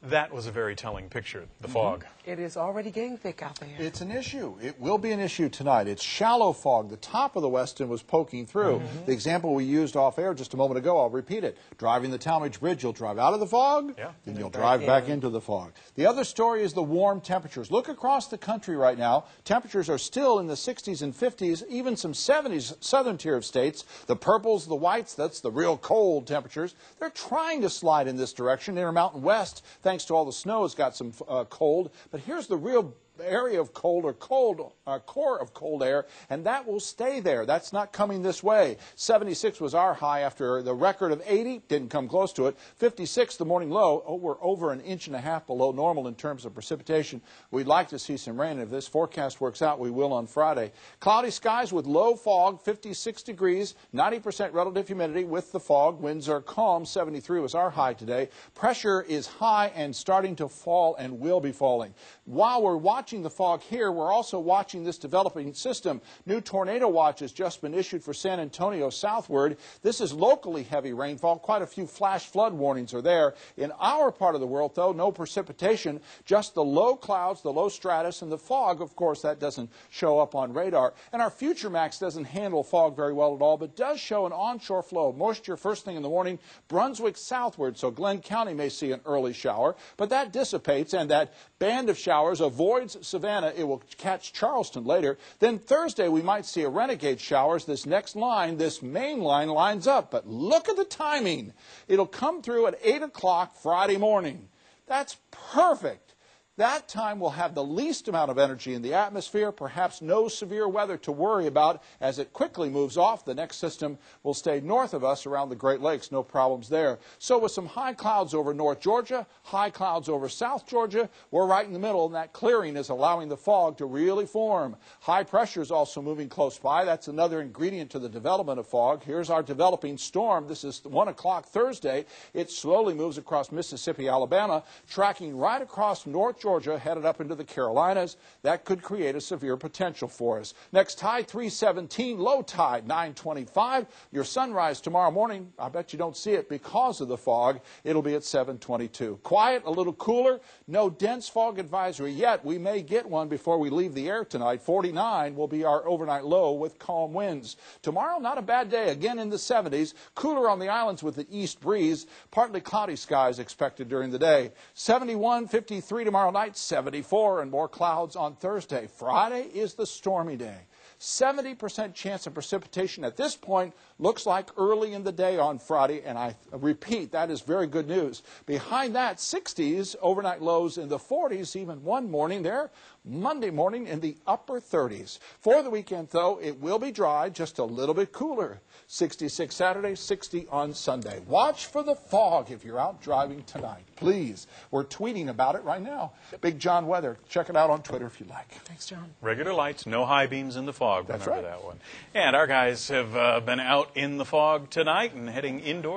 That was a very telling picture, the fog. It is already getting thick out there. It's an issue. It will be an issue tonight. It's shallow fog. The top of the Weston was poking through. The example we used off air just a moment ago, I'll repeat it. Driving the Talmadge Bridge, you'll drive out of the fog, then you'll drive back into the fog. The other story is the warm temperatures. Look across the country right now. Temperatures are still in the 60s and 50s, even some 70s southern tier of states. The purples, the whites, that's the real cold temperatures. They're trying to slide in this direction. Intermountain West, thanks to all the snow, has got some cold. But here's the real area of cold, or core of cold air, and that will stay there. That's not coming this way. 76 was our high after the record of 80. Didn't come close to it. 56, the morning low. Oh, we're over an inch and a half below normal in terms of precipitation. We'd like to see some rain. If this forecast works out, we will on Friday. Cloudy skies with low fog, 56 degrees, 90% relative humidity with the fog. Winds are calm. 73 was our high today. Pressure is high and starting to fall and will be falling. While we're watching the fog here, we're also watching this developing system. New tornado watch has just been issued for San Antonio southward. This is locally heavy rainfall. Quite a few flash flood warnings are there. In our part of the world, though, no precipitation, just the low clouds, the low stratus, and the fog. Of course, that doesn't show up on radar. And our Future Max doesn't handle fog very well at all, but does show an onshore flow of moisture first thing in the morning. Brunswick southward, so Glenn County may see an early shower, but that dissipates, and that band of showers avoids Savannah. It will catch Charleston later. Then Thursday we might see a renegade showers. This next line, this main line, lines up. But look at the timing. It'll come through at 8 o'clock Friday morning. That's perfect. That time will have the least amount of energy in the atmosphere, perhaps no severe weather to worry about as it quickly moves off. The next system will stay north of us around the Great Lakes, no problems there. So with some high clouds over North Georgia, high clouds over South Georgia, we're right in the middle, and that clearing is allowing the fog to really form. High pressure is also moving close by. That's another ingredient to the development of fog. Here's our developing storm. This is 1 o'clock Thursday. It slowly moves across Mississippi, Alabama, tracking right across North Georgia, headed up into the Carolinas. That could create a severe potential for us. Next tide, 317. Low tide, 925. Your sunrise tomorrow morning, I bet you don't see it because of the fog. It'll be at 722. Quiet, a little cooler. No dense fog advisory yet. We may get one before we leave the air tonight. 49 will be our overnight low with calm winds. Tomorrow, not a bad day. Again in the 70s. Cooler on the islands with the east breeze. Partly cloudy skies expected during the day. 71, 53 tomorrow night, 74, and more clouds on Thursday. Friday is the stormy day. 70% chance of precipitation at this point. Looks like early in the day on Friday, and I repeat, that is very good news. Behind that, 60s, overnight lows in the 40s, even one morning there. Monday morning in the upper 30s. For the weekend, though, it will be dry, just a little bit cooler. 66 Saturday, 60 on Sunday. Watch for the fog if you're out driving tonight. Please. We're tweeting about it right now. Big John Weather. Check it out on Twitter if you like. Thanks, John. Regular lights, no high beams in the fog. That's Remember right. that one. And our guys have been out in the fog tonight and heading indoors.